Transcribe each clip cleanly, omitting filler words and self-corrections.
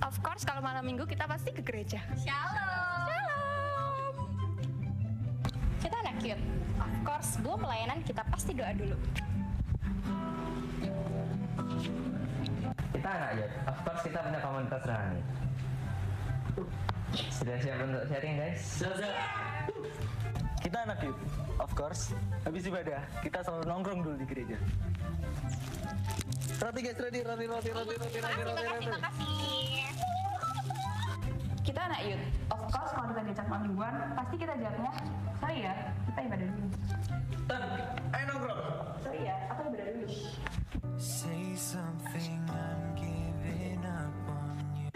Of course kalau malam minggu kita pasti ke gereja. Shalom. Shalom. Kita anak cute. Of course sebelum pelayanan kita pasti doa dulu. Kita anak youth, of course kita punya komunitas rohani. Sudah siap untuk sharing guys? Sudah. Kita anak youth, of course. Habis ibadah, kita selalu nongkrong dulu di gereja. Roti guys, roti. Makasih. Kita anak youth, of course kalau kita diajak malam mingguan pasti kita jawabnya sorry ya, kita ibadah dulu. Tan, ayo nongkrong. Sorry ya, aku ibadah dulu. Say something, I'm giving up on you.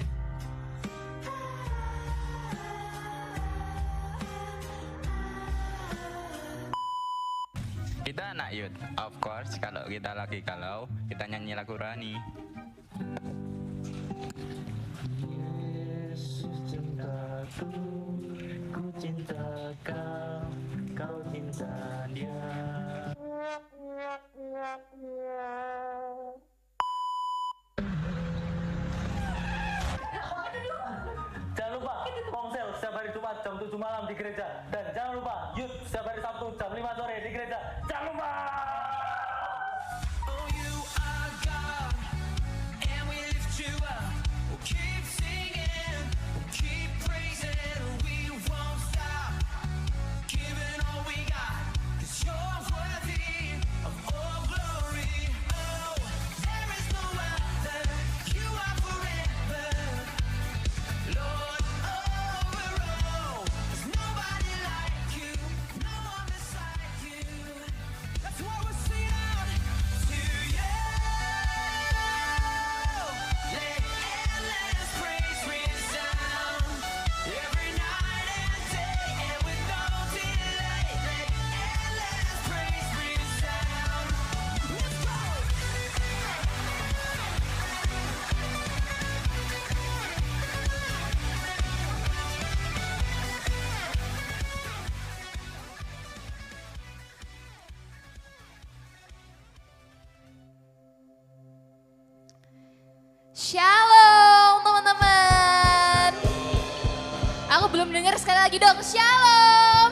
Kita anak youth, of course kalau kita lagi galau, kita nyanyi lagu rohani. Yesus cintaku, ku cinta kau, kau cinta dia. Jangan lupa Komsel setiap hari Jumat jam 7 malam di gereja. Dan jangan lupa Youth setiap hari Sabtu jam 5 sore di gereja. Jangan lupa. Oh, you are God, and we lift you up. We'll keep singing, we'll keep praising, we won't stop. Giving all we got, 'cause you're worthy of all glory. Oh, there is no other, you are forever. Lord, over all, there's nobody like you, no one beside you. That's why we're singing out to you. Let endless praise resound every night and day, and with no delay. Let endless praise resound. Let's go. Shalom teman-teman. Aku belum dengar sekali lagi dong. Shalom.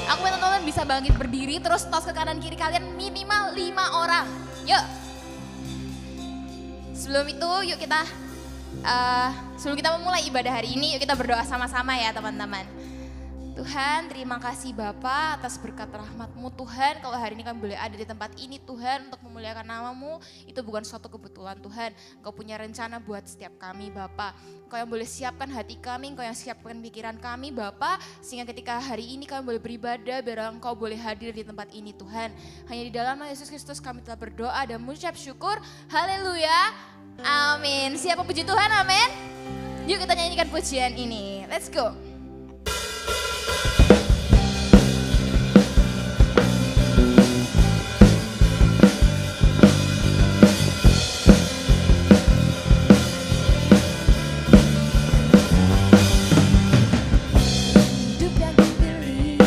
Aku minta teman-teman bisa bangkit berdiri terus tos ke kanan kiri kalian minimal 5 orang. Yuk. Sebelum itu yuk kita sebelum kita memulai ibadah hari ini yuk kita berdoa sama-sama ya teman-teman. Tuhan, terima kasih Bapa atas berkat rahmat-Mu Tuhan. Kalau hari ini kami boleh ada di tempat ini Tuhan untuk memuliakan nama-Mu, itu bukan suatu kebetulan Tuhan. Engkau punya rencana buat setiap kami Bapa. Engkau yang boleh siapkan hati kami, Engkau yang siapkan pikiran kami Bapa. Sehingga ketika hari ini kami boleh beribadah, biar Engkau boleh hadir di tempat ini Tuhan. Hanya di dalam nama Yesus Kristus kami telah berdoa dan mengucap syukur. Haleluya, amin. Siapa puji Tuhan, amin. Yuk kita nyanyikan pujian ini, let's go. Hidup yang kupilih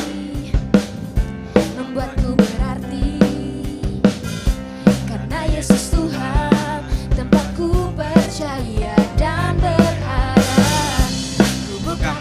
membuatku berarti, karena Yesus Tuhan tempatku percaya dan berharap. Ku bukan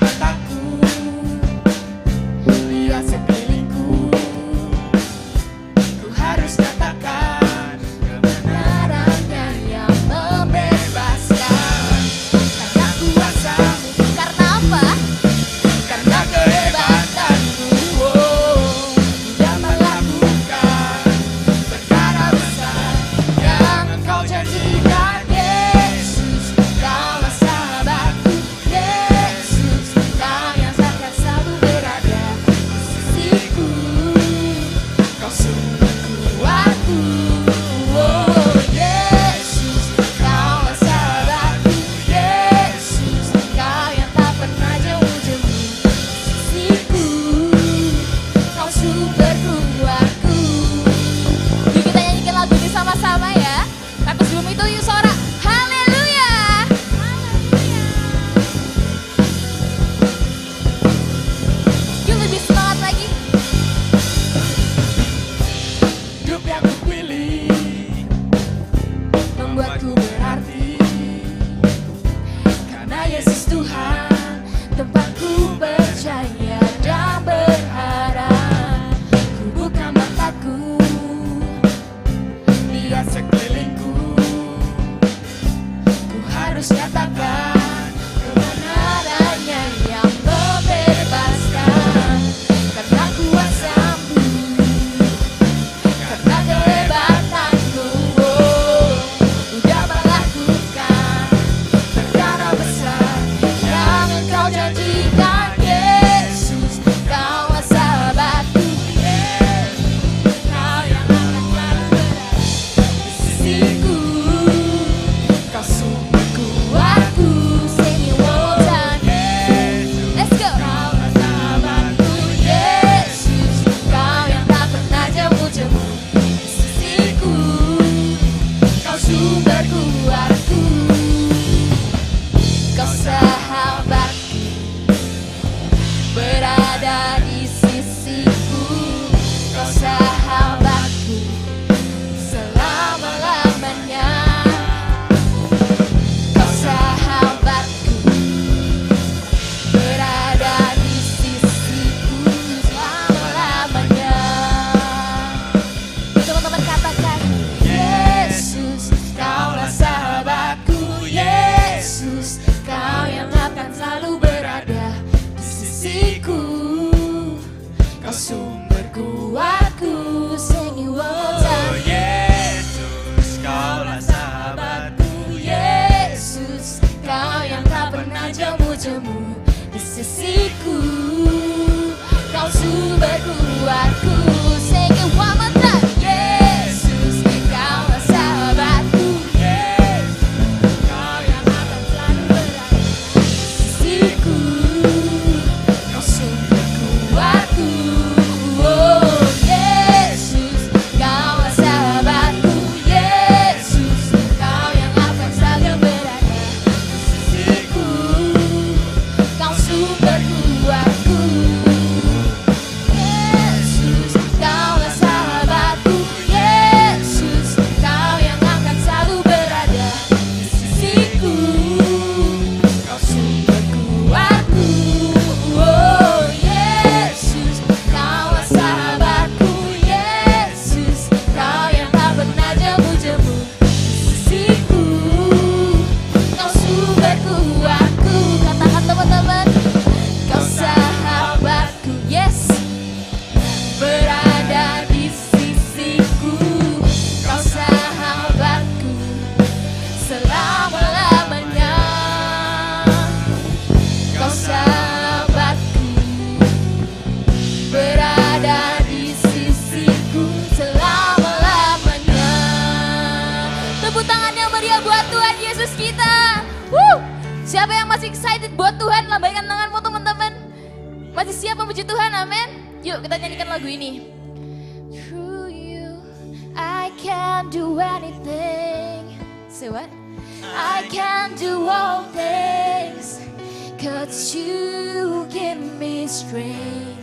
lambaikan tanganmu teman-teman. Masih siap memuji Tuhan, amin. Yuk kita nyanyikan lagu ini. Through you, I can do anything. Say what? I can do all things, 'cause you give me strength.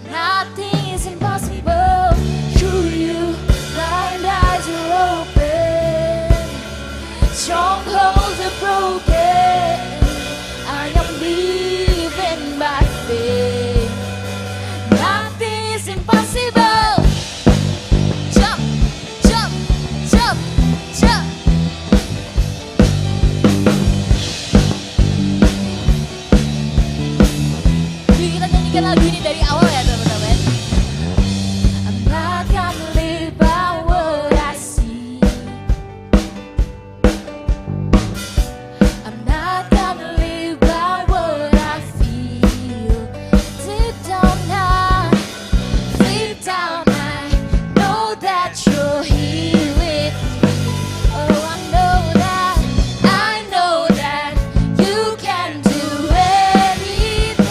Nothing is impossible. Through you, blind eyes are open, strongholds are broken. I am living by faith. Nothing is impossible. Jump, jump, jump, jump. Yuk kita nyanyikan lagu ini dari awal ya teman-teman. I'm not gonna live by what I see. I'm not gonna live by what I feel. Deep down I know that you're here with me. Oh, I know that you can do anything.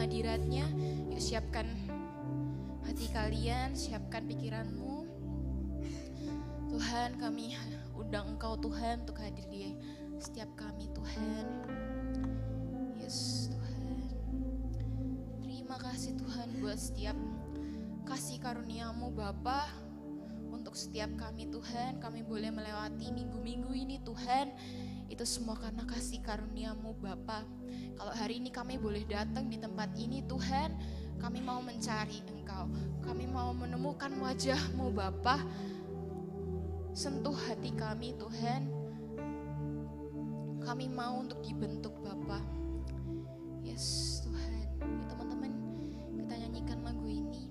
hadirat-Nya. Yuk siapkan hati kalian, siapkan pikiranmu. Tuhan, kami undang Engkau Tuhan untuk hadir di setiap kami Tuhan. Yes Tuhan. Terima kasih Tuhan buat setiap kasih karunia-Mu Bapa. Untuk setiap kami Tuhan, kami boleh melewati minggu-minggu ini Tuhan. Itu semua karena kasih karunia-Mu Bapa. Kalau hari ini kami boleh datang di tempat ini Tuhan, kami mau mencari Engkau. Kami mau menemukan wajah-Mu Bapa. Sentuh hati kami Tuhan. Kami mau untuk dibentuk Bapa. Yes Tuhan. Ya teman-teman, kita nyanyikan lagu ini.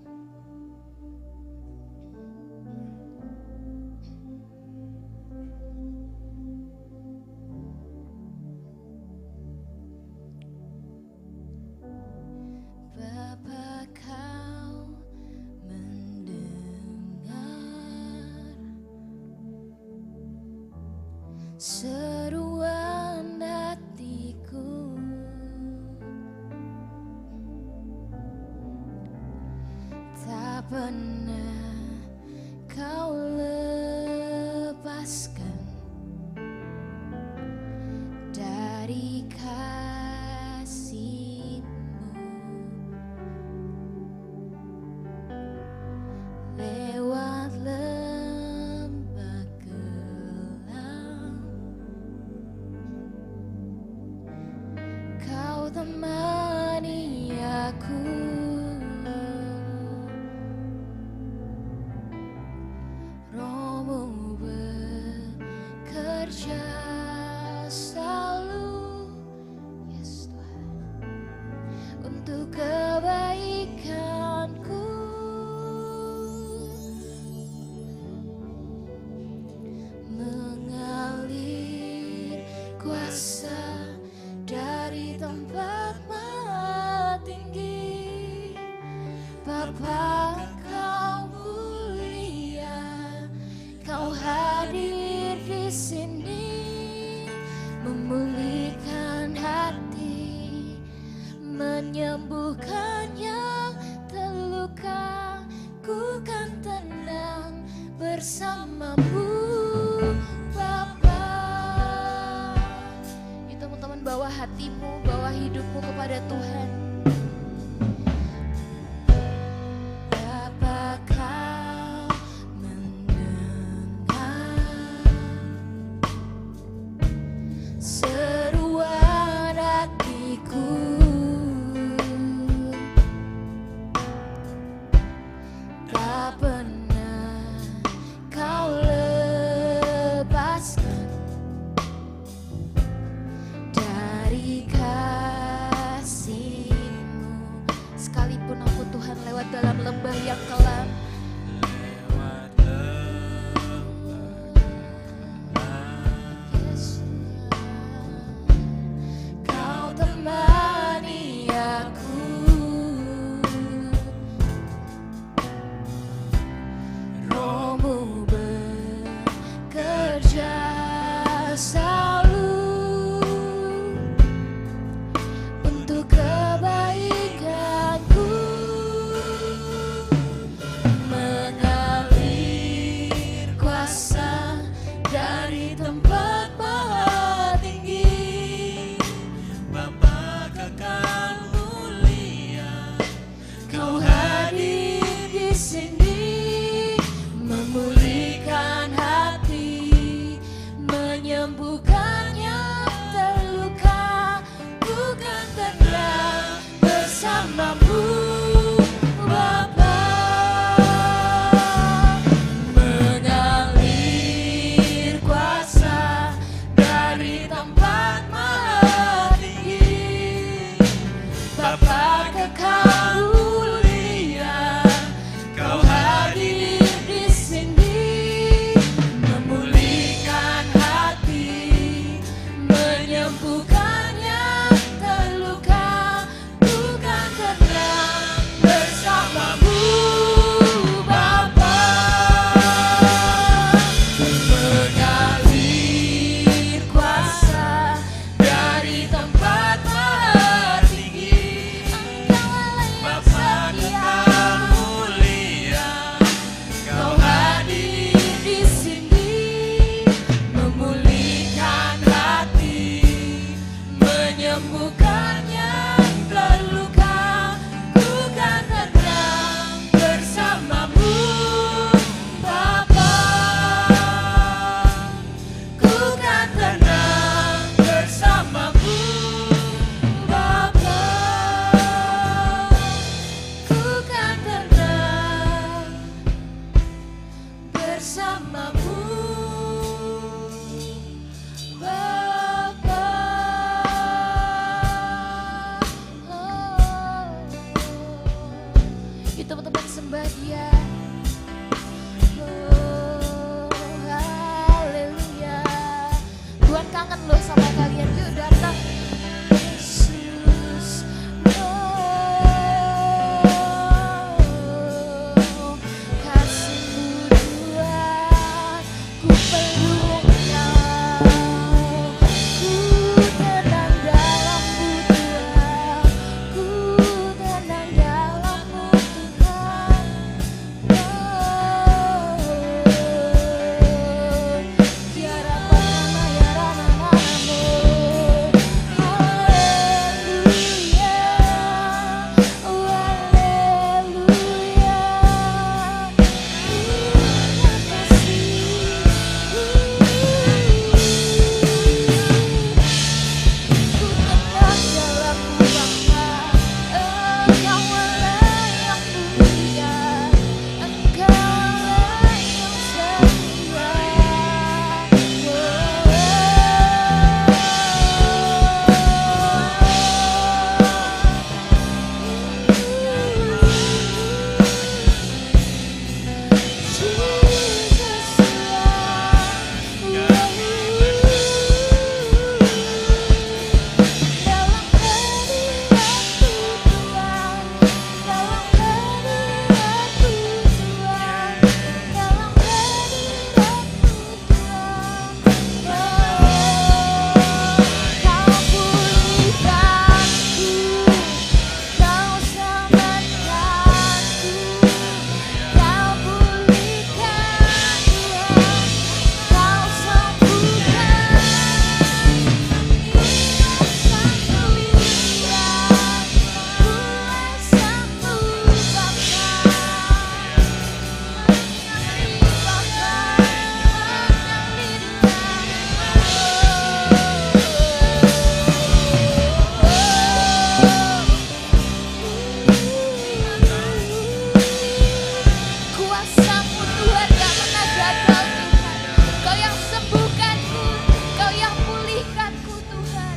Bapa, Kau mendengar seruan hatiku. Tak pernah Kau lepaskan dari kasih-Mu. Lewat lembah gelap, Kau temani aku. Roh-Mu bekerja selalu, yes Tuhan, untuk kebaikanku. Mengalir kuasa dari tempat maha tinggi. Bapa, Kau mulia, Kau hadir di sini, memulihkan hati, menyembuhkan yang terluka. Ku kan tenang bersama-Mu Bapa. Ya teman-teman, bawa hatimu, bawa hidupmu kepada Tuhan. Bapa, Kau mendengar seruan hatiku. Tak pernah Kau lepaskan dari kasih-Mu. Sekalipun aku Tuhan lewat dalam lembah yang kelam, Yes. Kau temani aku. Roh-Mu bekerja selalu untuk kebaikanku. teman-teman sembah Dia. Oh, haleluya. Tuhan kangen loh sama kalian. Yuk datang. Yesus. Oh, kasih-Mu Tuhan, ku peluk Kau. Ku tenang dalam-Mu Tuhan. Ku tenang dalam-Mu Tuhan. Tiada pernah ya rana-ranamu. Haleluya, oh haleluya. Terima kasih. Ku tenang dalam-Mu Bapa. Engkaulah yang mulia, Engkaulah yang setia. Kuasa-Mu Tuhan gak pernah gagal Tuhan. Kau yang sembuhkanku, Kau yang pulihkanku Tuhan.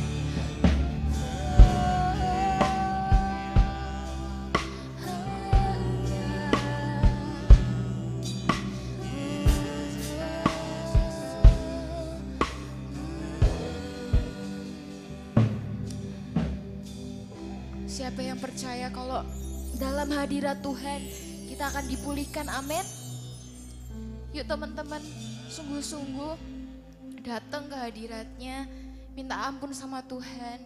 Siapa yang percaya kalau dalam hadirat Tuhan kita akan dipulihkan, amin. Yuk teman-teman, sungguh-sungguh datang ke hadiratnya, minta ampun sama Tuhan.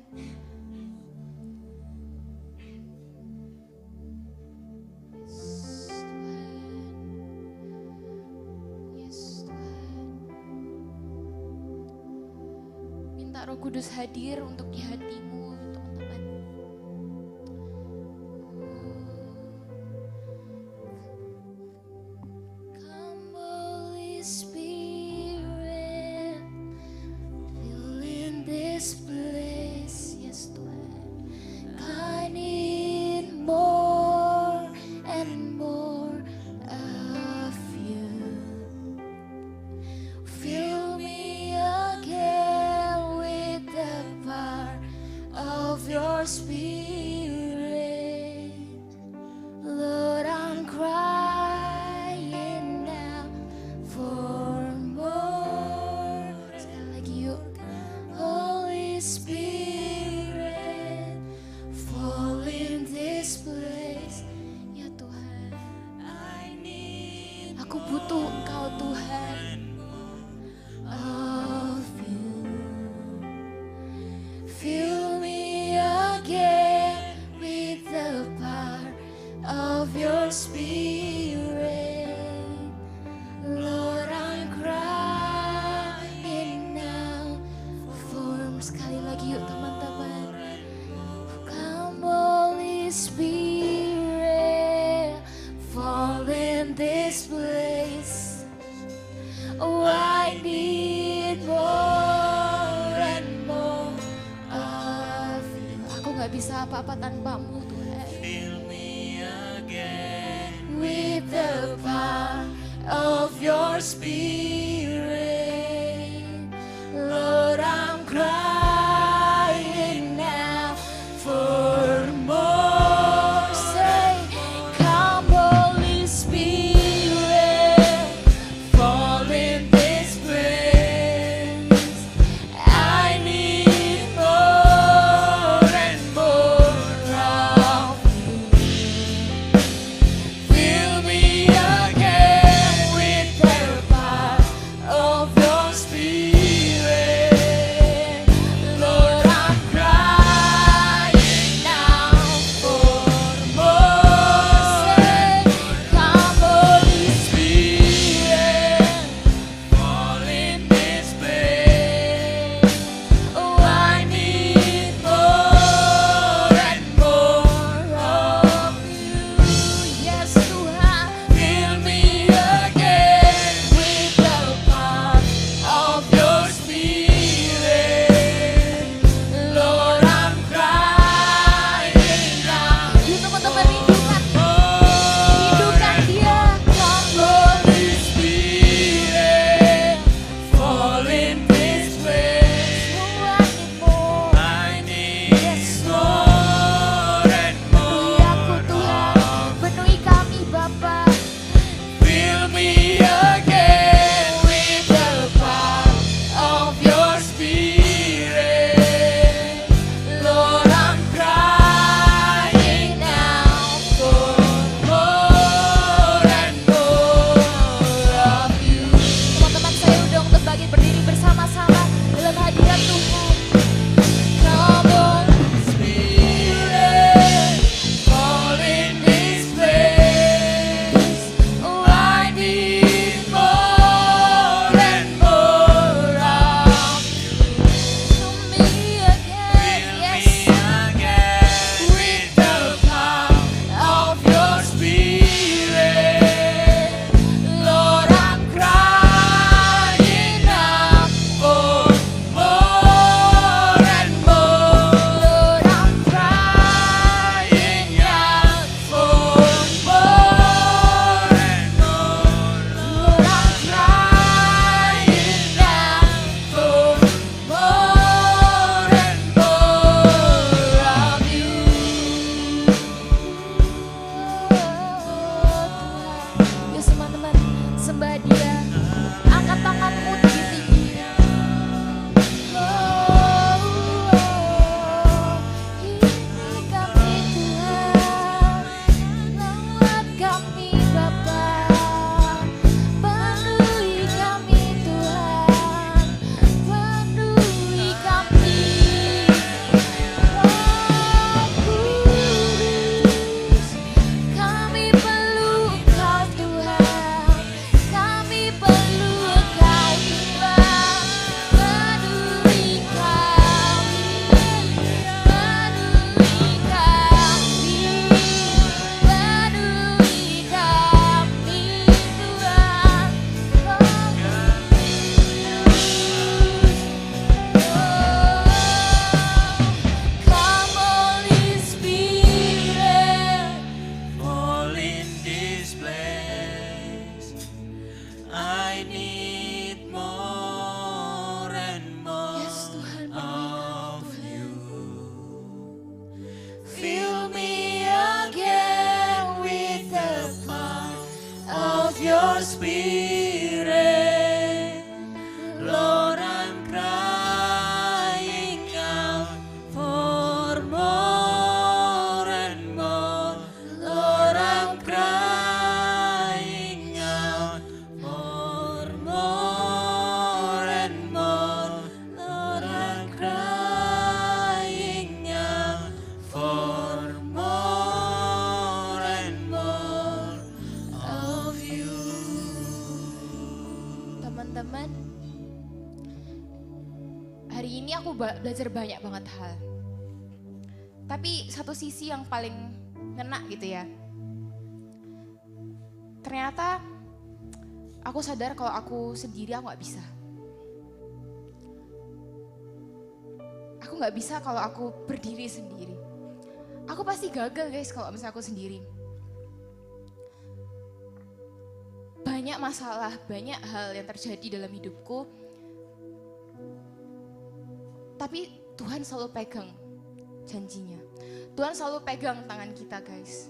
Yes, Tuhan. Minta Roh Kudus hadir untuk di hatimu, teman-teman. Come Holy Spirit, fill in this place, yes Tuhan. I need more and more of You. Fill me again with the power of Your Spirit. Lord, I'm crying now for more. Sekali lagi yuk. Holy Spirit, fall in this place. Ya Tuhan, aku butuh Engkau Tuhan. Of You. Fill me again with the power of Your Spirit. Lord, I'm crying now for. Sekali lagi yuk teman-teman. Come Holy Spirit, fall in this place. Oh, I need more and more of You. Aku gak bisa apa-apa tanpamu Tuhan. With the power of Your Spirit, Lord, I'm crying now for more. Say, come your spirit. Lord, I'm crying out for more and more. Lord, I'm crying out for more and more. Lord, I'm crying out for more and more of you. Teman-teman, hari ini aku belajar banyak banget hal. Tapi satu sisi yang paling ngena gitu ya. Ternyata aku sadar kalau aku sendiri aku gak bisa. Aku gak bisa kalau aku berdiri sendiri. Aku pasti gagal guys kalau misalnya aku sendiri. Banyak masalah, banyak hal yang terjadi dalam hidupku. Tapi Tuhan selalu pegang janjinya. Tuhan selalu pegang tangan kita guys.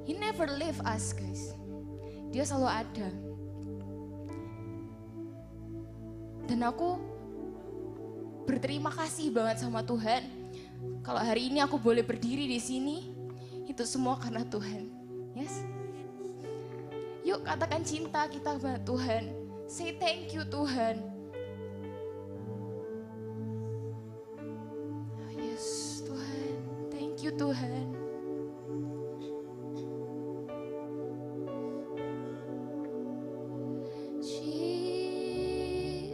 He never leave us guys. Dia selalu ada. Dan aku berterima kasih banget sama Tuhan. Kalau hari ini aku boleh berdiri di sini, itu semua karena Tuhan. Yes. Yuk katakan cinta kita kepada Tuhan. Say thank you Tuhan. Oh, yes Tuhan, thank you Tuhan.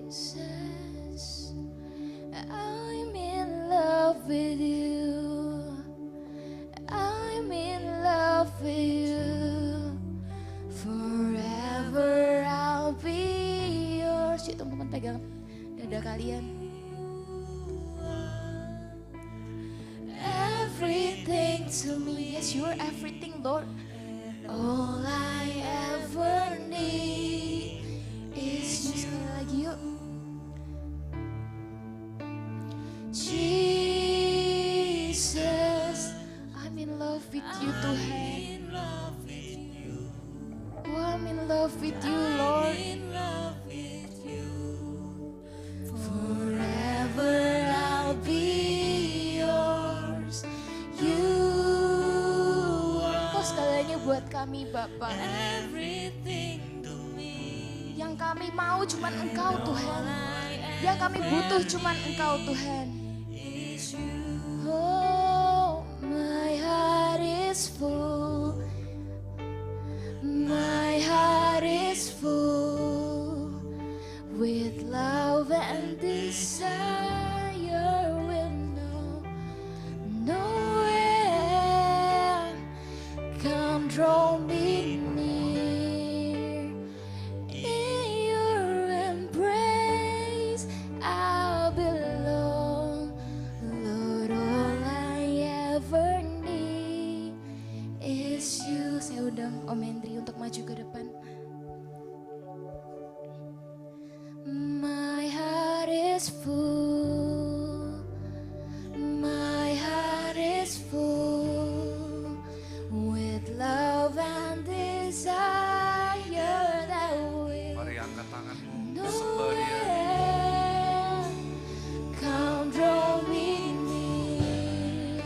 Jesus, I'm in love with you. I'm in love with you. Forever I'll be yours. Yuk teman-teman pegang dada kalian. Everything to me, yes you're everything Lord. All I ever need is you. Sekali lagi yuk. Jesus, I'm in love with you Tuhan. Oh, I'm in love with you, Lord. Forever I'll be yours. You are. Kau segalanya buat kami, Bapa. Yang kami mau cuman Engkau, Tuhan. Yang kami butuh cuman Engkau, Tuhan. Oh, my heart is full. My heart is full with love and desire. Will no end come draw me near. In your embrace I belong. Lord, all I ever need is you. Saya undang Om Hendri untuk maju ke depan. My heart is full. My heart is full with love and desire that will. Mari angkat tanganmu, No sembah Dia. end come draw me near.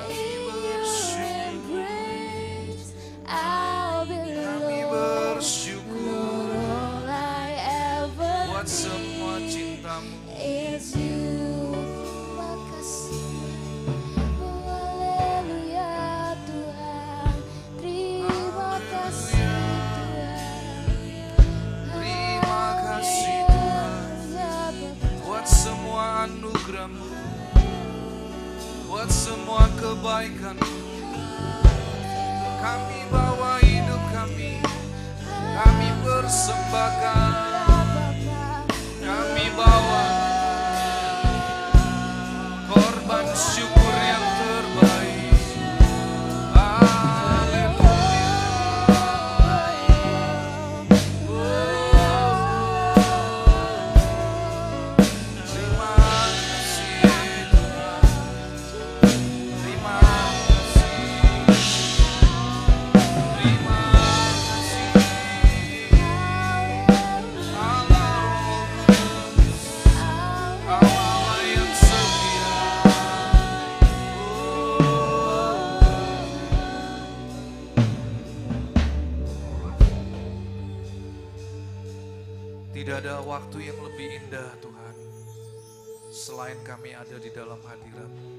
In your embrace I'll Kami belong. bersyukur All I ever buat semua cintamu. is you. Makasih. Oh, haleluya Tuhan. Terima kasih Tuhan. Terima kasih Tuhan buat semua anugerah-Mu, buat semua kebaikan-Mu. Kami bawa hidup kami persembahkan, kami bawa korban syukur yang terbaik. Haleluya. Terima kasih Tuhan, terima kasih, terima Tidak ada waktu yang lebih indah Tuhan, selain kami ada di dalam hadirat-Mu.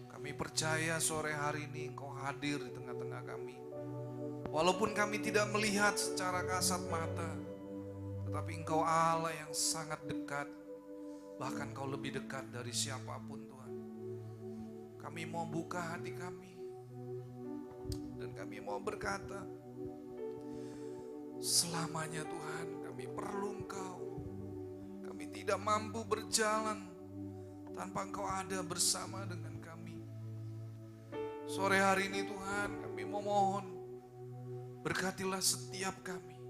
Kami percaya sore hari ini Engkau hadir di tengah-tengah kami. Walaupun kami tidak melihat secara kasat mata, tetapi Engkau Allah yang sangat dekat. Bahkan Kau lebih dekat dari siapapun Tuhan. Kami mau buka hati kami. Dan kami mau berkata, selamanya Tuhan kami perlu Engkau. Kami tidak mampu berjalan tanpa Engkau ada bersama dengan kami. Sore hari ini Tuhan kami memohon, berkatilah setiap kami.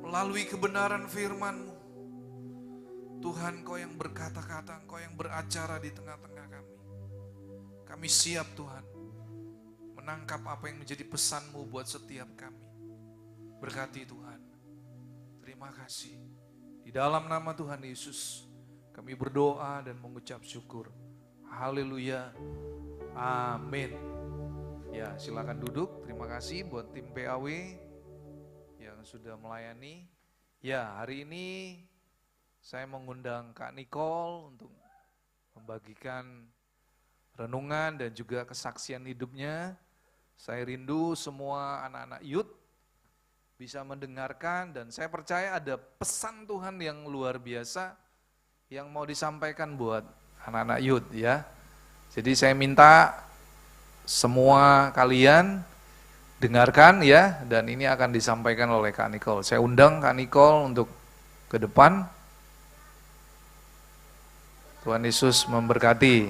Melalui kebenaran firman-Mu, Tuhan Kau yang berkata-kata, Kau yang beracara di tengah-tengah kami. Kami siap Tuhan, menangkap apa yang menjadi pesan-Mu buat setiap kami. Berkati Tuhan. Terima kasih. Di dalam nama Tuhan Yesus, kami berdoa dan mengucap syukur. Haleluya. Amin. Ya, silakan duduk. Terima kasih buat tim PAW yang sudah melayani. Ya, hari ini saya mengundang Kak Nicole untuk membagikan renungan dan juga kesaksian hidupnya. Saya rindu semua anak-anak youth bisa mendengarkan, dan saya percaya ada pesan Tuhan yang luar biasa yang mau disampaikan buat anak-anak youth ya. Jadi saya minta semua kalian dengarkan ya, dan ini akan disampaikan oleh Kak Nicole. Saya undang Kak Nicole untuk ke depan. Tuhan Yesus memberkati.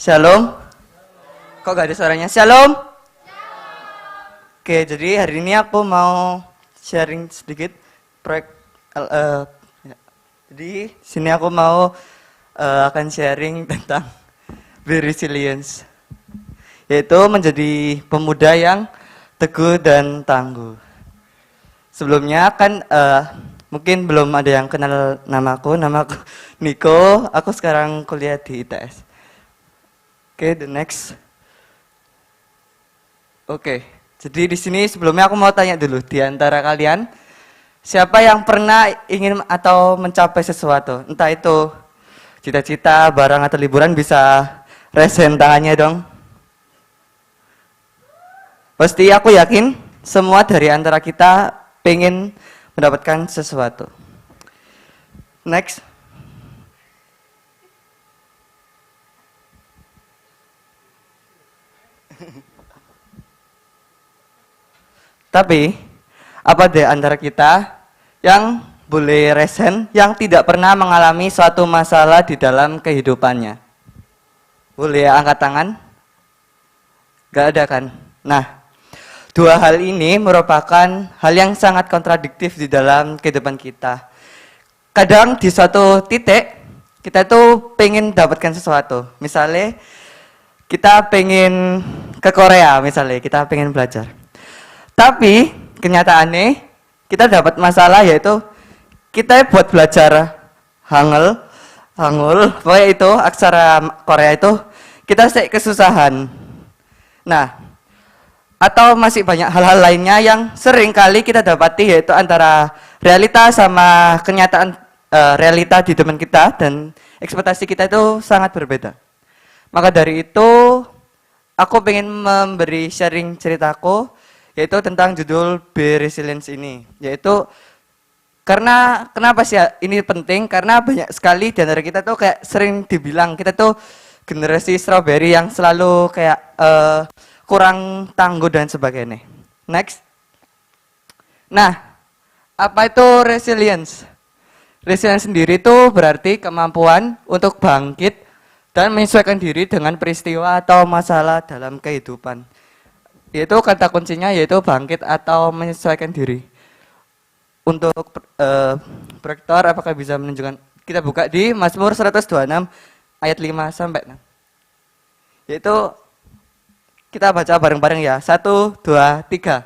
Shalom. Kok gak ada suaranya? Shalom. Oke, jadi hari ini aku mau sharing sedikit proyek. Jadi sini aku mau akan sharing tentang Be Resilience, yaitu menjadi pemuda yang teguh dan tangguh. Sebelumnya kan mungkin belum ada yang kenal namaku Niko. Aku sekarang kuliah di ITS. Oke, the next. Oke, jadi di sini sebelumnya aku mau tanya dulu, di antara kalian siapa yang pernah ingin atau mencapai sesuatu? Entah itu cita-cita, barang atau liburan, bisa raise hand tangannya dong. Pasti aku yakin semua dari antara kita pengen mendapatkan sesuatu. Next. Tapi, apa di antara kita yang boleh resen yang tidak pernah mengalami suatu masalah di dalam kehidupannya? Boleh angkat tangan? Gak ada kan? Nah, dua hal ini merupakan hal yang sangat kontradiktif di dalam kehidupan kita. Kadang di suatu titik, kita tuh pengen dapatkan sesuatu. Misalnya, kita pengen ke Korea, misalnya, kita pengen belajar. Tapi kenyataannya kita dapat masalah, yaitu kita buat belajar Hangul, pokoknya itu aksara Korea itu kita kesusahan. Nah, atau masih banyak hal-hal lainnya yang sering kali kita dapati, yaitu antara realita sama kenyataan realita di teman kita dan ekspektasi kita itu sangat berbeda. Maka dari itu aku pengen memberi sharing ceritaku, yaitu tentang judul Be Resilience ini. Yaitu karena kenapa sih ini penting? Karena banyak sekali di antara kita tuh kayak sering dibilang kita tuh generasi strawberry yang selalu kayak kurang tangguh dan sebagainya. Next. Nah, apa itu resilience? Resilience sendiri itu berarti kemampuan untuk bangkit dan menyesuaikan diri dengan peristiwa atau masalah dalam kehidupan. Yaitu kata kuncinya yaitu bangkit atau menyesuaikan diri. Untuk proyektor apakah bisa menunjukkan? Kita buka di Mazmur 126 ayat 5 sampai 6. Yaitu kita baca bareng-bareng ya. 1, 2, 3.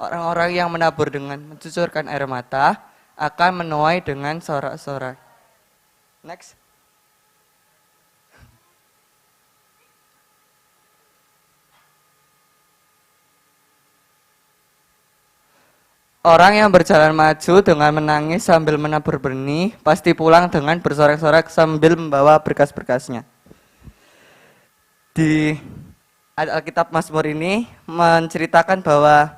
Orang-orang yang menabur dengan mencucurkan air mata akan menuai dengan sorak-sorai. Next. Orang yang berjalan maju dengan menangis sambil menabur benih, pasti pulang dengan bersorak-sorak sambil membawa berkas-berkasnya. Di Alkitab Mazmur ini menceritakan bahwa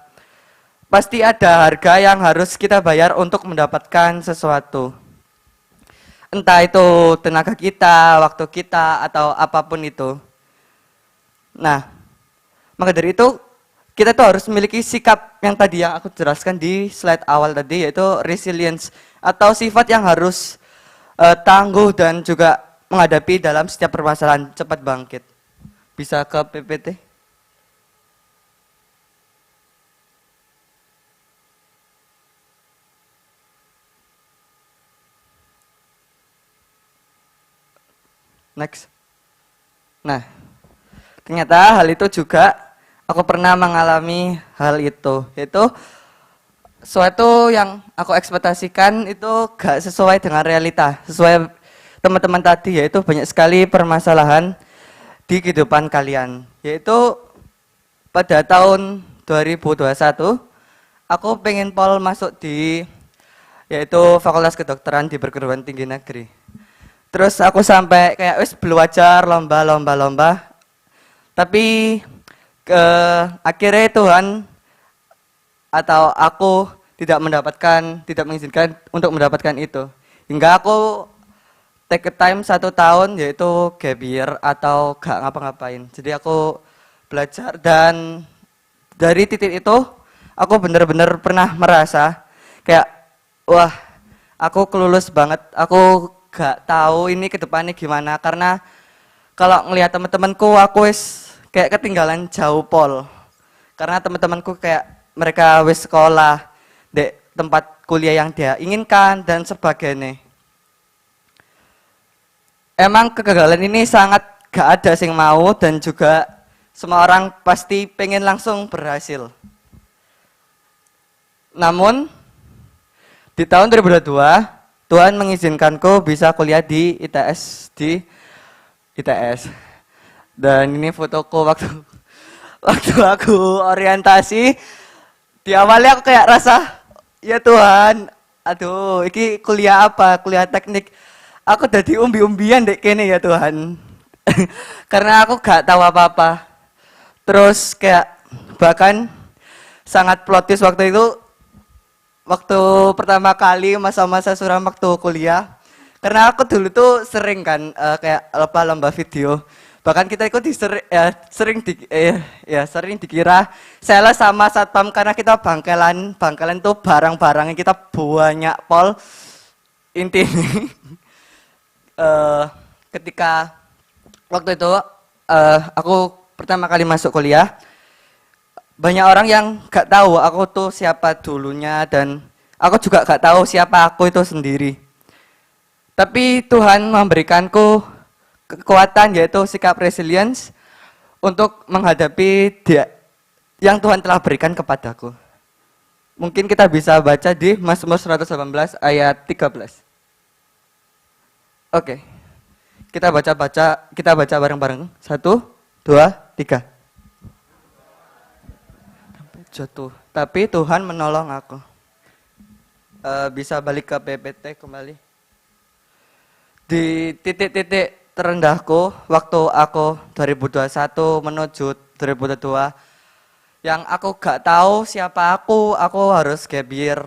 pasti ada harga yang harus kita bayar untuk mendapatkan sesuatu. Entah itu tenaga kita, waktu kita, atau apapun itu. Nah, maka dari itu kita tuh harus memiliki sikap yang tadi yang aku jelaskan di slide awal tadi, yaitu resilience atau sifat yang harus tangguh dan juga menghadapi dalam setiap permasalahan, cepat bangkit. Bisa ke PPT? Next. Nah, ternyata hal itu juga aku pernah mengalami hal itu, yaitu suatu yang aku ekspektasikan itu gak sesuai dengan realita, sesuai teman-teman tadi, yaitu banyak sekali permasalahan di kehidupan kalian. Yaitu pada tahun 2021, aku pengen masuk di yaitu Fakultas Kedokteran di perguruan tinggi negeri. Terus aku sampai kayak wis belajar lomba. Tapi akhirnya Tuhan atau aku tidak mengizinkan untuk mendapatkan itu. Hingga aku take a time 1 tahun, yaitu gap year atau gak ngapa-ngapain. Jadi aku belajar, dan dari titik itu aku benar-benar pernah merasa kayak wah, aku kelulus banget. Aku gak tahu ini ke depannya gimana, karena kalau ngelihat teman-temanku aku wis kayak ketinggalan jauh pol. Karena teman-temanku kayak mereka wis sekolah di tempat kuliah yang dia inginkan dan sebagainya. Emang kegagalan ini sangat gak ada sing mau, dan juga semua orang pasti pengen langsung berhasil. Namun di tahun 2022 Tuhan mengizinkanku bisa kuliah di ITS, Dan ini fotoku waktu aku orientasi. Di awalnya aku kayak rasa, ya Tuhan, aduh, ini kuliah apa? Kuliah teknik. Aku jadi umbi-umbian dek kene ya Tuhan. Karena aku gak tahu apa-apa. Terus kayak bahkan sangat plot twist waktu itu. Waktu pertama kali masa-masa suram waktu kuliah, karena aku dulu tuh sering kan kayak lomba video. Bahkan kita ikut sering dikira sales sama satpam, karena kita bangkelan tuh barang-barangnya kita banyak pol. Intinya ketika waktu itu aku pertama kali masuk kuliah, banyak orang yang gak tahu aku tuh siapa dulunya, dan aku juga gak tahu siapa aku itu sendiri. Tapi Tuhan memberikanku kekuatan, yaitu sikap resilience untuk menghadapi yang Tuhan telah berikan kepadaku. Mungkin kita bisa baca di Mazmur 118 ayat 13. Oke. Kita baca bareng-bareng. 1, 2, 3. Jatuh, tapi Tuhan menolong aku. Bisa balik ke PPT kembali. Di titik-titik terendahku waktu aku 2021 menuju 2022, yang aku gak tahu siapa aku harus gap year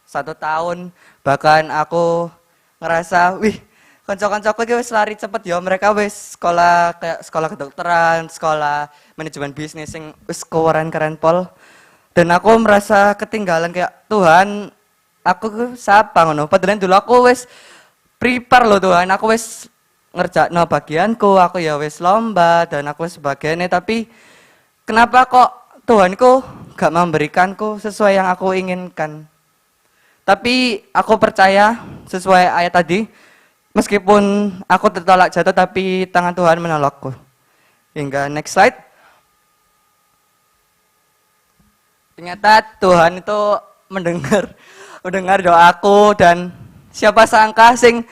1 tahun. Bahkan aku ngerasa, wih, kanca-kancaku iki wis lari cepet ya, mereka wis sekolah kayak sekolah kedokteran, sekolah manajemen bisnis sing wis keren-keren pol. Dan aku merasa ketinggalan, kayak Tuhan, aku siapa ngono? Padahal dulu aku wis prepare loh Tuhan, aku wis ngerjakno bagianku, aku ya wis lomba dan aku sebagainya. Tapi kenapa kok Tuhanku gak memberikanku sesuai yang aku inginkan? Tapi aku percaya sesuai ayat tadi, meskipun aku tertolak jatuh, tapi tangan Tuhan menolongku. Hingga next slide. ternyata Tuhan itu mendengar doaku, dan siapa sangka sing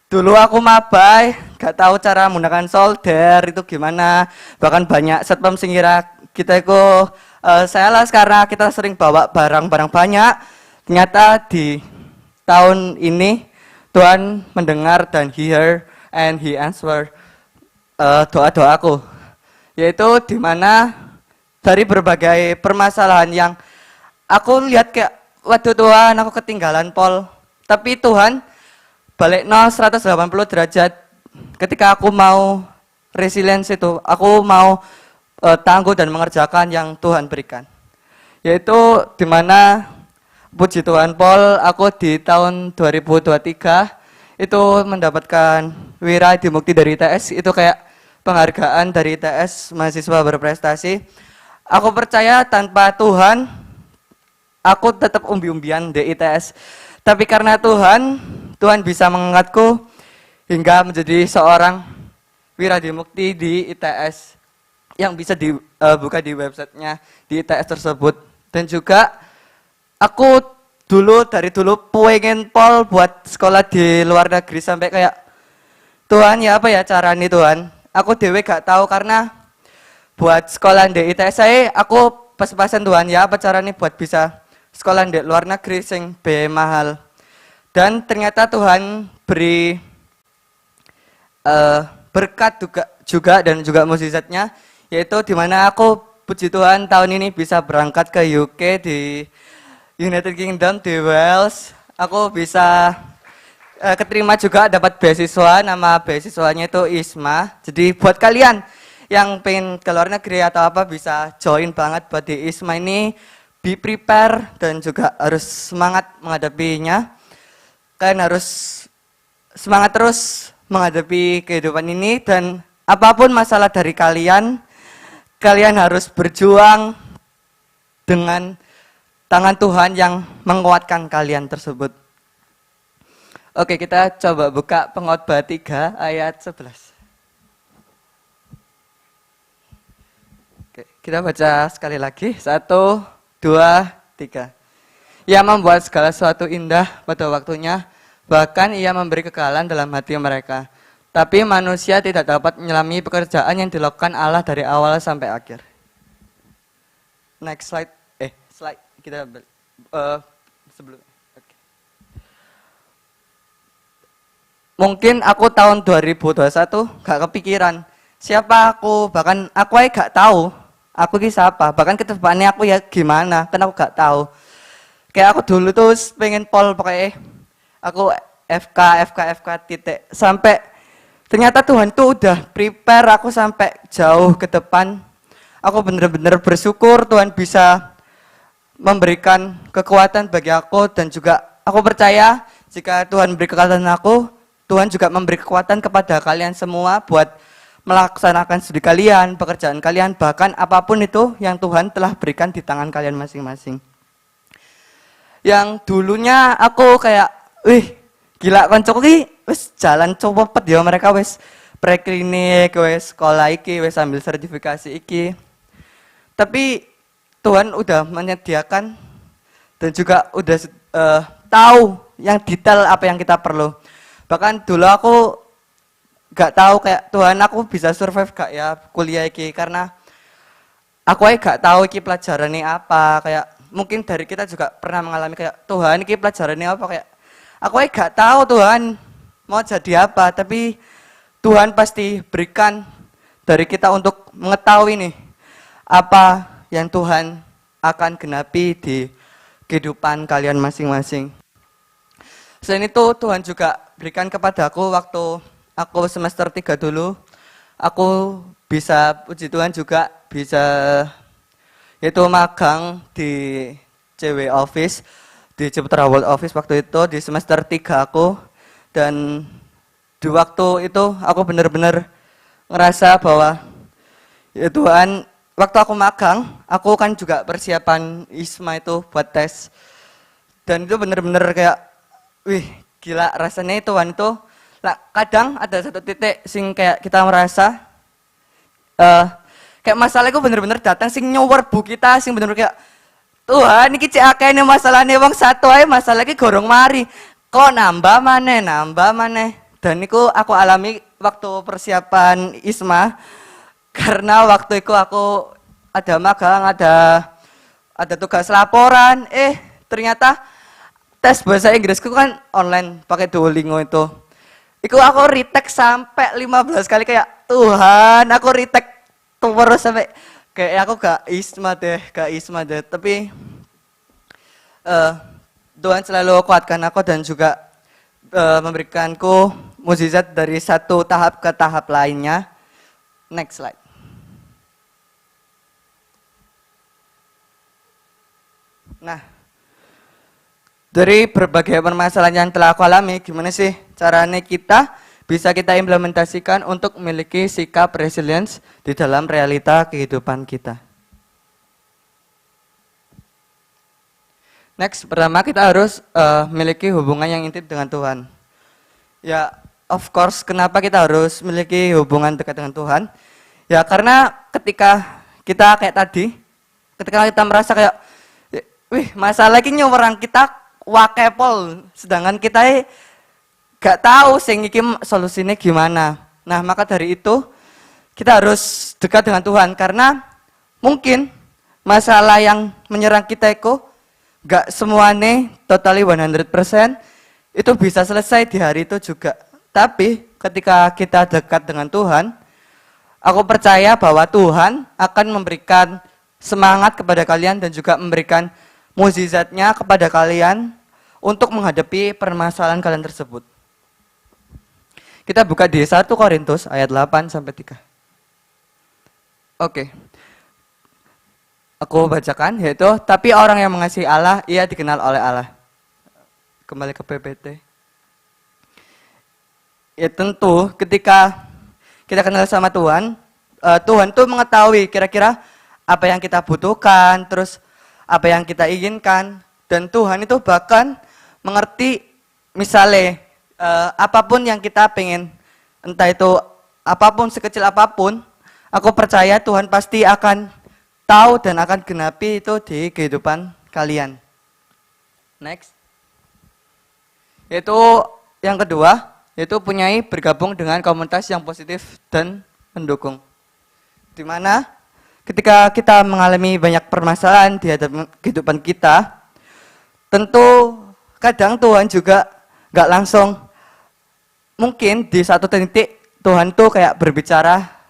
dulu aku mabai, gak tahu cara menggunakan solder itu gimana. Bahkan banyak satpam sing kira kita itu sales karena kita sering bawa barang-barang banyak. Ternyata di tahun ini Tuhan mendengar dan He heard and He answer doa-doaku. Yaitu di mana dari berbagai permasalahan yang aku lihat kayak, waduh Tuhan aku ketinggalan pol. Tapi Tuhan balik 180 derajat ketika aku mau resilience itu, aku mau tangguh dan mengerjakan yang Tuhan berikan. Yaitu dimana puji Tuhan Pol, aku di tahun 2023 itu mendapatkan Wira Dimukti dari ITS, itu kayak penghargaan dari ITS mahasiswa berprestasi. Aku percaya tanpa Tuhan aku tetap umbi-umbian di ITS. Tapi karena Tuhan bisa mengangkatku hingga menjadi seorang Wiradimukti di ITS yang bisa dibuka di websitenya di ITS tersebut. Dan juga aku dari dulu pengen Pol buat sekolah di luar negeri, sampai kayak Tuhan ya apa ya cara nih Tuhan. Aku dewe gak tahu karena buat sekolah di ITS saya aku pas-pasan Tuhan ya apa cara nih buat bisa sekolah di luar negeri sing mahal. Dan ternyata Tuhan beri berkat juga dan juga mukjizatnya, yaitu dimana aku puji Tuhan tahun ini bisa berangkat ke UK di United Kingdom di Wales. Aku bisa keterima juga dapat beasiswa, nama beasiswanya itu ISMA. Jadi buat kalian yang pengen ke luar negeri atau apa bisa join banget buat di ISMA ini. Be prepare dan juga harus semangat menghadapinya. Kalian harus semangat terus menghadapi kehidupan ini, dan apapun masalah dari kalian, kalian harus berjuang dengan tangan Tuhan yang menguatkan kalian tersebut. Oke, kita coba buka Pengkhotbah 3 ayat 11. Oke, kita baca sekali lagi. 1, 2, 3. Ia membuat segala sesuatu indah pada waktunya, bahkan ia memberi kekalahan dalam hati mereka. Tapi manusia tidak dapat menyelami pekerjaan yang dilakukan Allah dari awal sampai akhir. Next slide. Slide kita sebelum. Okay. Mungkin aku tahun 2021 gak kepikiran siapa aku, bahkan aku aja gak tahu aku ini siapa, bahkan ke depannya aku ya gimana, kan aku gak tahu. Kayak aku dulu tuh pengen Pol pokoknya aku FK titik, sampai ternyata Tuhan tuh udah prepare aku sampai jauh ke depan. Aku bener-bener bersyukur Tuhan bisa memberikan kekuatan bagi aku, dan juga aku percaya jika Tuhan beri kekuatan aku, Tuhan juga memberi kekuatan kepada kalian semua buat melaksanakan studi kalian, pekerjaan kalian, bahkan apapun itu yang Tuhan telah berikan di tangan kalian masing-masing. Yang dulunya aku kayak, gila koncoku ki wis jalan cepet ya, mereka wis preklinik, wis sekolah iki, wis ambil sertifikasi iki. Tapi Tuhan udah menyediakan dan juga udah tahu yang detail apa yang kita perlu. Bahkan dulu aku gak tahu kayak Tuhan aku bisa survive gak ya kuliah iki, karena aku aja gak tahu iki pelajarannya apa. Kayak mungkin dari kita juga pernah mengalami kayak Tuhan iki pelajarannya apa, kayak aku aja gak tahu Tuhan mau jadi apa, tapi Tuhan pasti berikan dari kita untuk mengetahui nih apa yang Tuhan akan genapi di kehidupan kalian masing-masing. Selain itu Tuhan juga berikan kepada aku waktu aku semester 3 dulu, aku bisa puji Tuhan juga bisa yaitu magang di CW Office, di Ciputra World Office waktu itu di semester 3 aku. Dan di waktu itu aku benar-benar ngerasa bahwa ya Tuhan, waktu aku magang, aku kan juga persiapan ISMA itu buat tes. Dan itu benar-benar kayak, gila rasanya Tuhan itu. Kadang ada satu titik sing kayak kita merasa kayak masalah itu benar-benar datang sing nyuwerbu kita, sing benar-benar kayak Tuhan iki cek akeh masalahne wong satu ae masalah iki gorong mari. Kok nambah maneh. Dan niku aku alami waktu persiapan ISMA karena waktu itu aku ada magang, ada tugas laporan. Ternyata tes bahasa Inggrisku kan online pakai Duolingo itu. Iku aku retake sampai 15 kali kayak Tuhan, aku retake terus sampai kayak aku gak isma deh. Tapi Tuhan selalu kuatkan aku dan juga memberikanku mukjizat dari satu tahap ke tahap lainnya. Next slide. Nah, dari berbagai permasalahan yang telah aku alami, gimana sih caranya bisa kita implementasikan untuk memiliki sikap resilience di dalam realita kehidupan kita. Next, pertama kita harus memiliki hubungan yang intim dengan Tuhan. Ya, of course, kenapa kita harus memiliki hubungan dekat dengan Tuhan? Ya, karena ketika kita kayak tadi, ketika kita merasa kayak, wih, masalah ini nyuwerang kita wakepol, sedangkan kita gak tahu sing iki solusinya gimana. Nah, maka dari itu kita harus dekat dengan Tuhan karena mungkin masalah yang menyerang kita itu gak semuanya totally 100% itu bisa selesai di hari itu juga. Tapi ketika kita dekat dengan Tuhan, aku percaya bahwa Tuhan akan memberikan semangat kepada kalian dan juga memberikan mukjizatnya kepada kalian untuk menghadapi permasalahan kalian tersebut. Kita buka di 1 Korintus ayat 8 sampai 3. Oke. Aku bacakan yaitu, tapi orang yang mengasihi Allah, ia dikenal oleh Allah. Kembali ke PPT. Ya tentu ketika kita kenal sama Tuhan, Tuhan tuh mengetahui kira-kira apa yang kita butuhkan, terus apa yang kita inginkan, dan Tuhan itu bahkan mengerti misalnya apapun yang kita pengen, entah itu apapun, sekecil apapun, aku percaya Tuhan pasti akan tahu dan akan genapi itu di kehidupan kalian. Next. Yaitu yang kedua, yaitu punyai bergabung dengan komunitas yang positif dan mendukung. Di mana ketika kita mengalami banyak permasalahan di hadapan kehidupan kita, tentu kadang Tuhan juga gak langsung, mungkin di satu titik Tuhan tuh kayak berbicara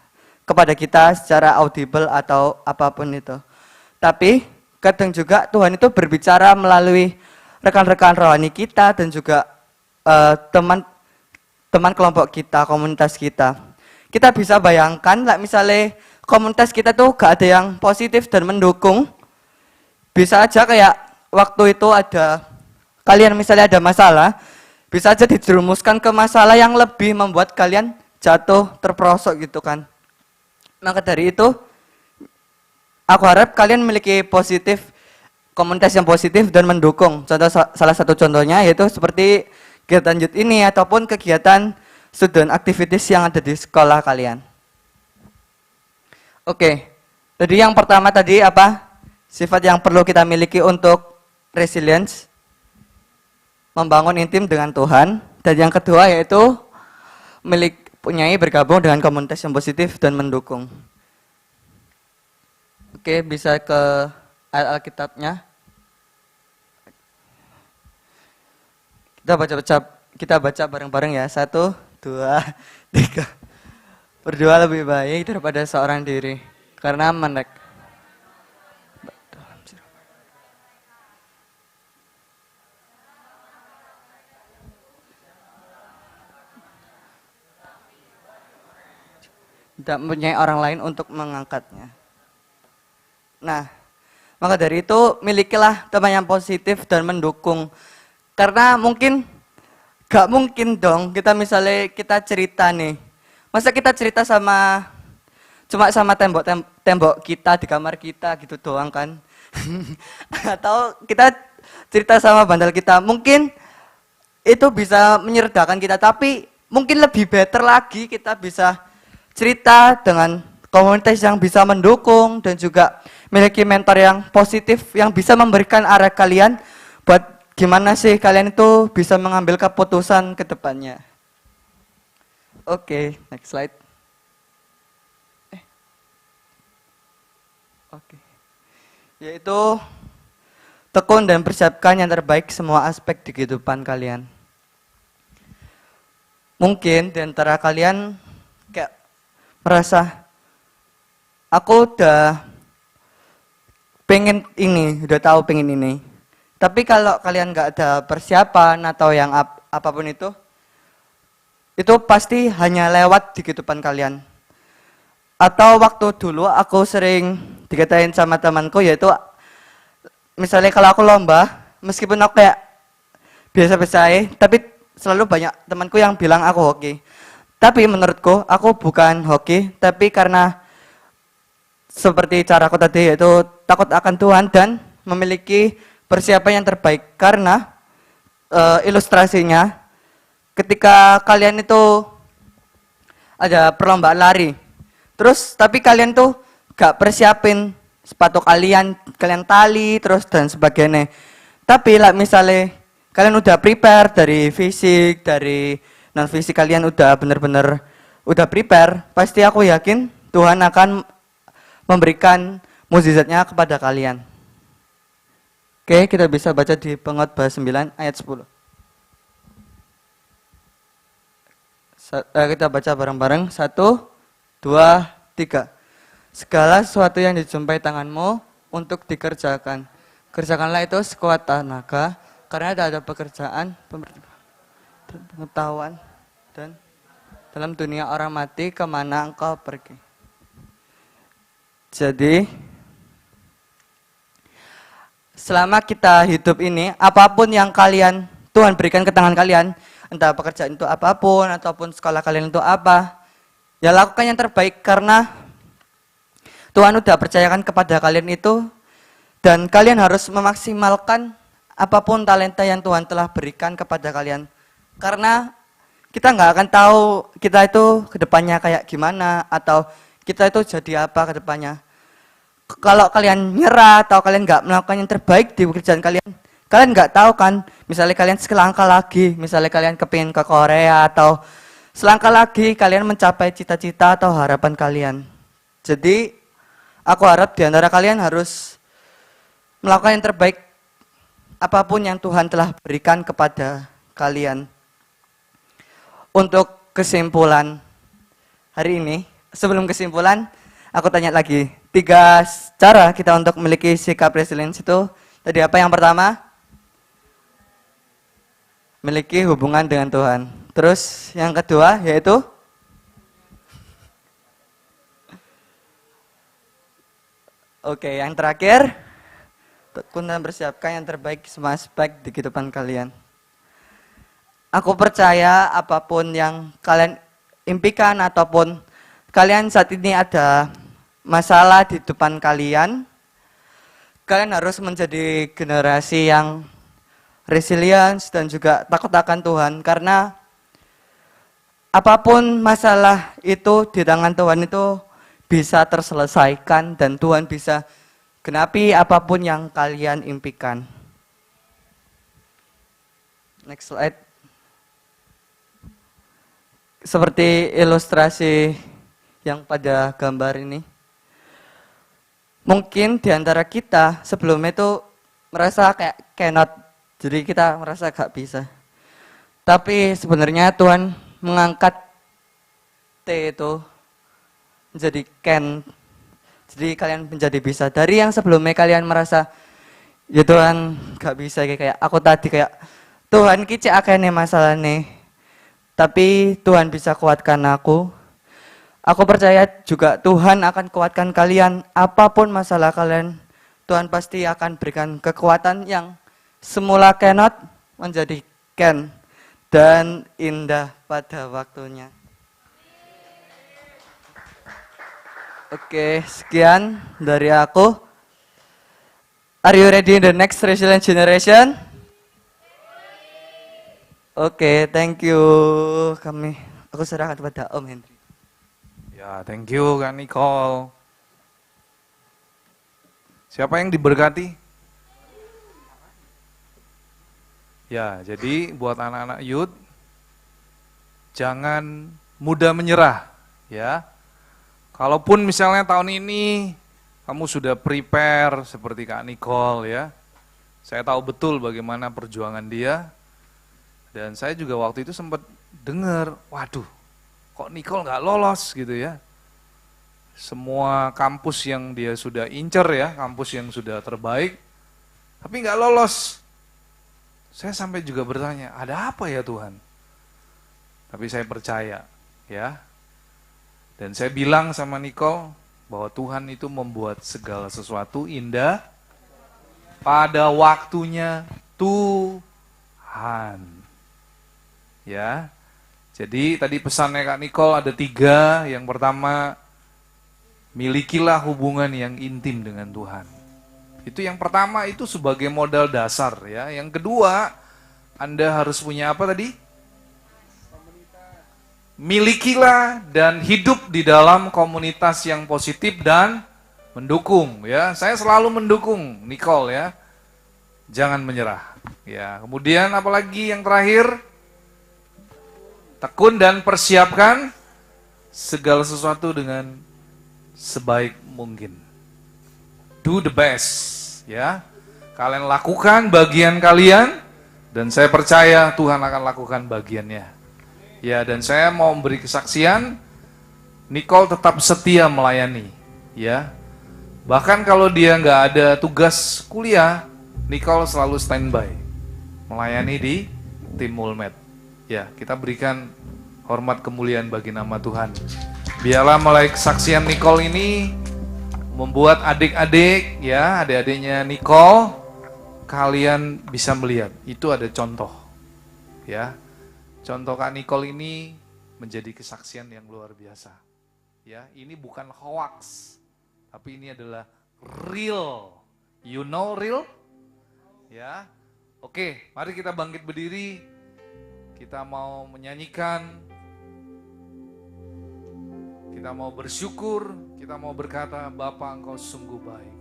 kepada kita secara audible atau apapun itu. Tapi kadang juga Tuhan itu berbicara melalui rekan-rekan rohani kita dan juga teman kelompok kita, komunitas kita. Kita bisa bayangkan, misalnya komunitas kita tuh gak ada yang positif dan mendukung. Bisa aja kayak waktu itu ada, kalian misalnya ada masalah, bisa aja dijerumuskan ke masalah yang lebih membuat kalian jatuh, terperosok gitu kan. Maka dari itu, aku harap kalian memiliki komunitas yang positif dan mendukung. Salah satu contohnya yaitu seperti kegiatan youth ini ataupun kegiatan student activities yang ada di sekolah kalian. Oke, jadi yang pertama tadi apa? Sifat yang perlu kita miliki untuk resilience, membangun intim dengan Tuhan. Dan yang kedua yaitu punyai bergabung dengan komunitas yang positif dan mendukung. Oke, bisa ke ayat Alkitabnya. Kita baca bareng-bareng ya. 1, 2, 3. Berdua lebih baik daripada seorang diri, karena tidak mempunyai orang lain untuk mengangkatnya. Nah, maka dari itu milikilah teman yang positif dan mendukung. Karena gak mungkin dong kita misalnya kita cerita nih. Masa kita cerita cuma sama tembok kita di kamar kita gitu doang kan. Atau kita cerita sama bantal kita. Mungkin itu bisa menyeredakan kita, tapi mungkin lebih better lagi kita bisa cerita dengan komunitas yang bisa mendukung, dan juga memiliki mentor yang positif yang bisa memberikan arah kalian buat gimana sih kalian itu bisa mengambil keputusan ke depannya. Oke, next slide. Oke. Yaitu tekun dan persiapkan yang terbaik semua aspek di kehidupan kalian. Mungkin di antara kalian kayak merasa aku udah pengen ini, udah tahu pengen ini. Tapi kalau kalian nggak ada persiapan atau yang apapun itu pasti hanya lewat di kehidupan kalian. Atau waktu dulu aku sering dikatain sama temanku, yaitu misalnya kalau aku lomba, meskipun aku kayak biasa-biasa aja, tapi selalu banyak temanku yang bilang aku hoki. Tapi menurutku aku bukan hoki, tapi karena seperti caraku tadi, yaitu takut akan Tuhan dan memiliki persiapan yang terbaik. Karena ilustrasinya, ketika kalian itu ada perlombaan lari, terus tapi kalian tuh gak persiapin sepatu kalian tali, terus dan sebagainya. Tapi lah misalnya kalian udah prepare dari fisik, dari non fisik, kalian udah bener-bener udah prepare, pasti aku yakin Tuhan akan memberikan mukjizatnya kepada kalian. Oke, kita bisa baca di Pengkhotbah 9 ayat 10. Kita baca bareng-bareng. 1, 2, 3. Segala sesuatu yang dijumpai tanganmu untuk dikerjakan, kerjakanlah itu sekuat tenaga, karena tidak ada pekerjaan, pengetahuan, dan dalam dunia orang mati kemana engkau pergi. Jadi, selama kita hidup ini, apapun yang Tuhan berikan ke tangan kalian, entah pekerjaan itu apapun, ataupun sekolah kalian itu apa, ya lakukan yang terbaik, karena Tuhan udah percayakan kepada kalian itu, dan kalian harus memaksimalkan apapun talenta yang Tuhan telah berikan kepada kalian. Karena kita nggak akan tahu kita itu kedepannya kayak gimana, atau kita itu jadi apa kedepannya. Kalau kalian nyerah atau kalian nggak melakukan yang terbaik di pekerjaan kalian nggak tahu kan, misalnya kalian selangkah lagi, misalnya kalian kepingin ke Korea, atau selangkah lagi kalian mencapai cita-cita atau harapan kalian. Jadi aku harap di antara kalian harus melakukan yang terbaik apapun yang Tuhan telah berikan kepada kalian. Untuk kesimpulan hari ini, sebelum kesimpulan, aku tanya lagi, 3 cara kita untuk memiliki sikap resilience itu. Tadi apa yang pertama? Memiliki hubungan dengan Tuhan. Terus yang kedua yaitu yang terakhir, tekun dan persiapkan yang terbaik semua aspek di kehidupan kalian. Aku percaya apapun yang kalian impikan ataupun kalian saat ini ada masalah di depan kalian, kalian harus menjadi generasi yang resilience dan juga takut akan Tuhan, karena apapun masalah itu di tangan Tuhan itu bisa terselesaikan dan Tuhan bisa genapi apapun yang kalian impikan. Next slide. Seperti ilustrasi yang pada gambar ini. Mungkin di antara kita sebelumnya itu merasa kayak cannot, jadi kita merasa gak bisa. Tapi sebenarnya Tuhan mengangkat T itu menjadi can. Jadi kalian menjadi bisa. Dari yang sebelumnya kalian merasa, ya Tuhan gak bisa, kayak aku tadi kayak, Tuhan kicik akene masalah nih, tapi Tuhan bisa kuatkan aku. Aku percaya juga Tuhan akan kuatkan kalian. Apapun masalah kalian, Tuhan pasti akan berikan kekuatan yang semula cannot menjadi can, dan indah pada waktunya. Oke, sekian dari aku. Are you ready in the next resilient generation? Oke, thank you. Aku serahkan kepada Om Henry. Ya, thank you Kak Nicole. Siapa yang diberkati? Ya, jadi buat anak-anak youth, jangan mudah menyerah, ya. Kalaupun misalnya tahun ini kamu sudah prepare seperti Kak Nicole, ya. Saya tahu betul bagaimana perjuangan dia. Dan saya juga waktu itu sempat dengar, waduh, kok Nicole nggak lolos gitu ya. Semua kampus yang dia sudah incer ya, kampus yang sudah terbaik, tapi nggak lolos. Saya sampai juga bertanya, ada apa ya Tuhan? Tapi saya percaya, ya. Dan saya bilang sama Nicole, bahwa Tuhan itu membuat segala sesuatu indah pada waktunya Tuhan. Ya, jadi tadi pesannya Kak Nicole ada 3. Yang pertama, milikilah hubungan yang intim dengan Tuhan. Itu yang pertama, itu sebagai modal dasar ya. Yang kedua, Anda harus punya apa tadi? Milikilah dan hidup di dalam komunitas yang positif dan mendukung ya. Saya selalu mendukung Nicole ya. Jangan menyerah. Ya, kemudian apalagi yang terakhir? Tekun dan persiapkan segala sesuatu dengan sebaik mungkin. Do the best, ya. Kalian lakukan bagian kalian, dan saya percaya Tuhan akan lakukan bagiannya. Ya, dan saya mau memberi kesaksian, Nicole tetap setia melayani, ya. Bahkan kalau dia nggak ada tugas kuliah, Nicole selalu standby, melayani di tim Mulmed. Ya, kita berikan hormat kemuliaan bagi nama Tuhan. Biarlah melalui kesaksian Nicole ini membuat adik-adik, ya, adik-adiknya Nicole, kalian bisa melihat itu ada contoh, ya. Contoh Kak Nicole ini menjadi kesaksian yang luar biasa. Ya, ini bukan hoax, tapi ini adalah real. You know real? Ya. Oke, mari kita bangkit berdiri. Kita mau menyanyikan, kita mau bersyukur, kita mau berkata, Bapa Engkau sungguh baik.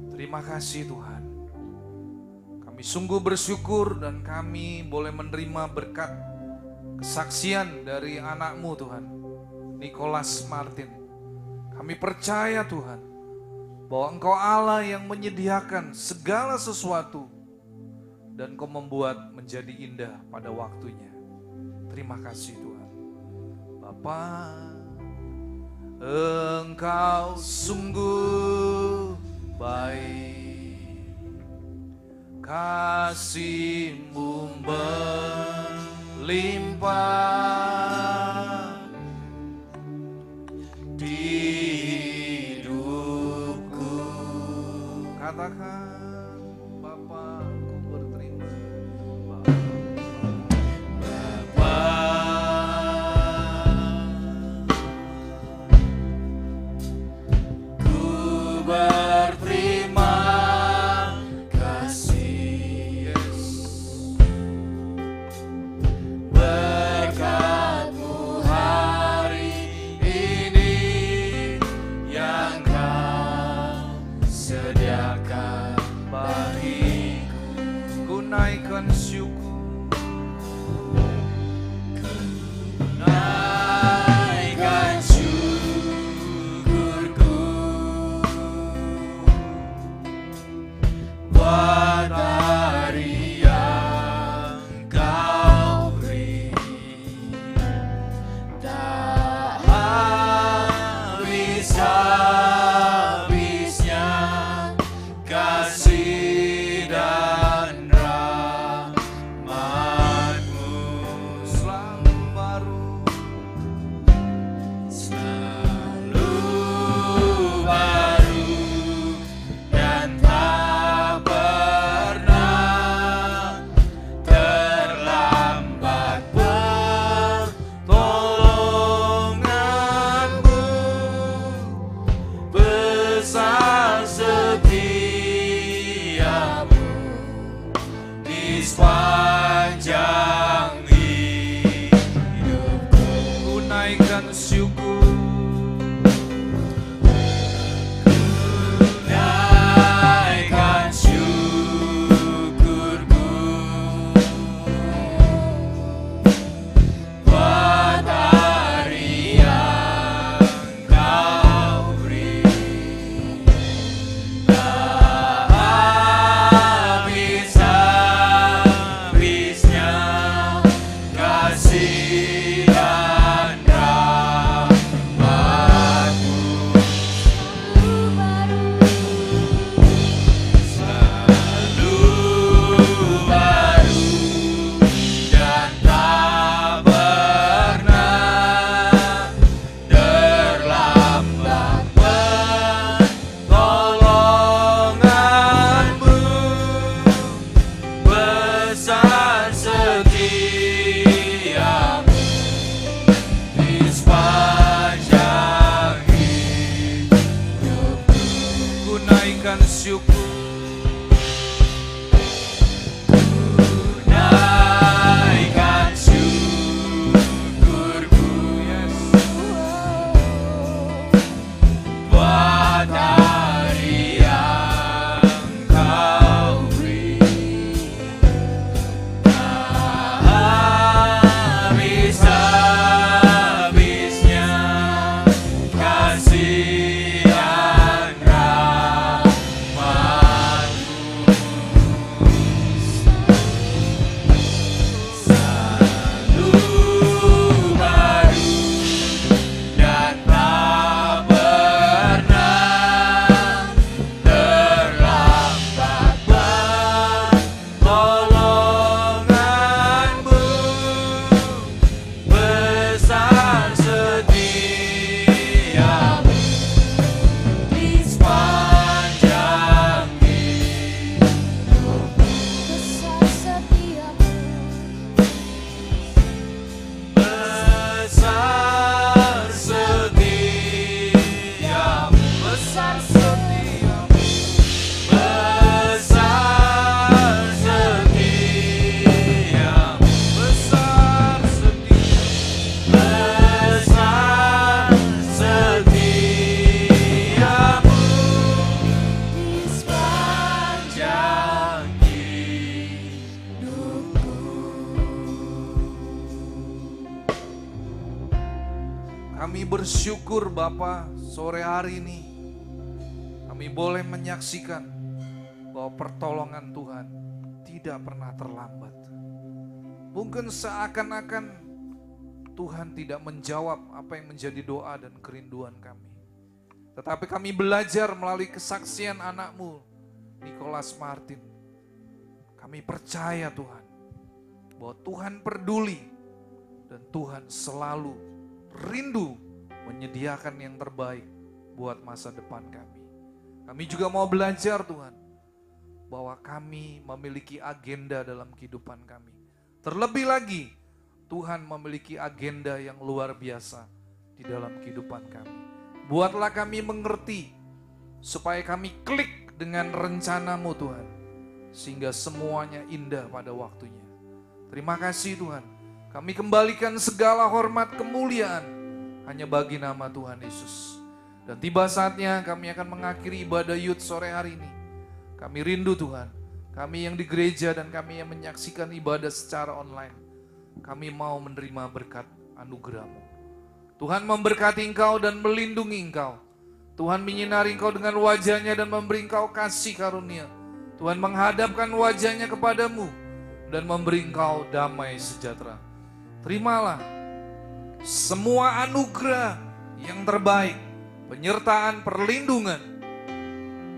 Terima kasih Tuhan. Kami sungguh bersyukur dan kami boleh menerima berkat kesaksian dari anak-Mu Tuhan, Nicholas Martin. Kami percaya Tuhan, bahwa Engkau Allah yang menyediakan segala sesuatu dan Kau membuat menjadi indah pada waktunya. Terima kasih Tuhan. Bapa, Engkau sungguh baik, kasih-Mu melimpah di hidupku. Katakan, berterima kasih, berkat-Mu naikkan syukur. Naikkan syukurku buat hari yang Kau beri. Tak habis-habisnya kasih dan rahmat-Mu. Selalu baru dan tak pernah terlambat. Pertolongan-Mu besar setiamu di sepanjang hidupku. Ku naikkan syukur. Naikkan syukurku buat hari yang Kau beri. Tak habis-habisnya kasih dan rahmat-Mu. Selalu baru dan tak pernah terlambat. Pertolongan-Mu besar setiamu di sepanjang hidupku. Besar setiamu, besar setiamu, besar setiamu, besar setiamu, besar setiamu di sepanjang hidupku. Kami bersyukur Bapa, sore hari ini kami boleh menyaksikan bahwa pertolongan Tuhan tidak pernah terlambat. Mungkin seakan-akan Tuhan tidak menjawab apa yang menjadi doa dan kerinduan kami. Tetapi kami belajar melalui kesaksian anak-Mu, Nicholas Martin. Kami percaya Tuhan, bahwa Tuhan peduli dan Tuhan selalu rindu menyediakan yang terbaik buat masa depan kami. Kami juga mau belajar Tuhan, bahwa kami memiliki agenda dalam kehidupan kami. Terlebih lagi, Tuhan memiliki agenda yang luar biasa di dalam kehidupan kami. Buatlah kami mengerti, supaya kami klik dengan rencana-Mu Tuhan, sehingga semuanya indah pada waktunya. Terima kasih Tuhan, kami kembalikan segala hormat kemuliaan hanya bagi nama Tuhan Yesus. Dan tiba saatnya kami akan mengakhiri ibadah Youth sore hari ini. Kami rindu Tuhan, kami yang di gereja dan kami yang menyaksikan ibadah secara online, kami mau menerima berkat anugerah-Mu. Tuhan memberkati engkau dan melindungi engkau. Tuhan menyinari engkau dengan wajahnya dan memberi engkau kasih karunia. Tuhan menghadapkan wajahnya kepadamu dan memberi engkau damai sejahtera. Terimalah semua anugerah yang terbaik, penyertaan, perlindungan,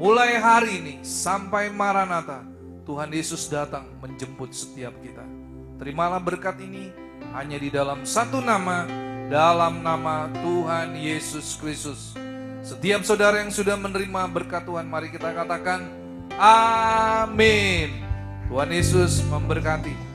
mulai hari ini sampai Maranatha, Tuhan Yesus datang menjemput setiap kita. Terimalah berkat ini hanya di dalam satu nama, dalam nama Tuhan Yesus Kristus. Setiap saudara yang sudah menerima berkat Tuhan, mari kita katakan amin. Tuhan Yesus memberkati.